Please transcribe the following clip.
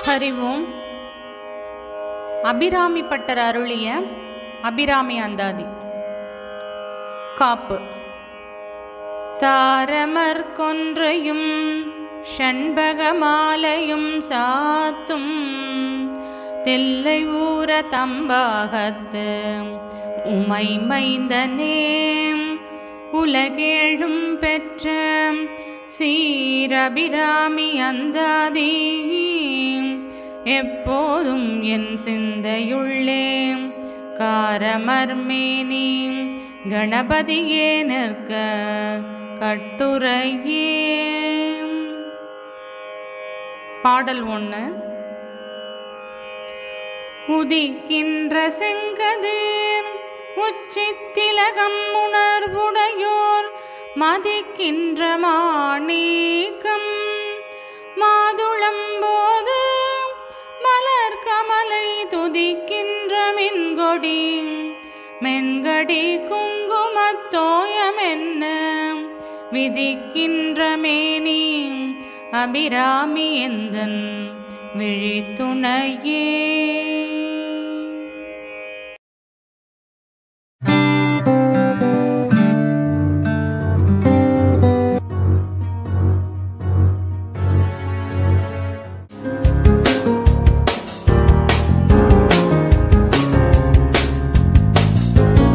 ஹரி ஓம். Abirami butter அருளிய அபிராமி அந்தாதி. காப்பு. தாரமர் கொன்றையும் ஷண்பகமாலையும் சாத்தும் தில்லை ஊர தம்பாகத்து உமை மைந்தனே உலகேழும் பெற்ற சீரபிராமி அந்தாதி எப்போதும் என் சிந்தையுள்ளே காரமர்மேனி கணபதியே நிற்க கட்டுரையே. பாடல் 1. உதிக்கின்ற செங்கதிர் உச்சித்திலகம் உணர்வுடையோர் மதிக்கின்ற மாணிக்கம் மாதுளம்போது மலர் கமலை துதிக்கின்ற மென்கொடி மென்கடி குங்குமத்தோயமென்ன விதிக்கின்ற மேனி அபிராமி எந்தன் விழித்துணையே.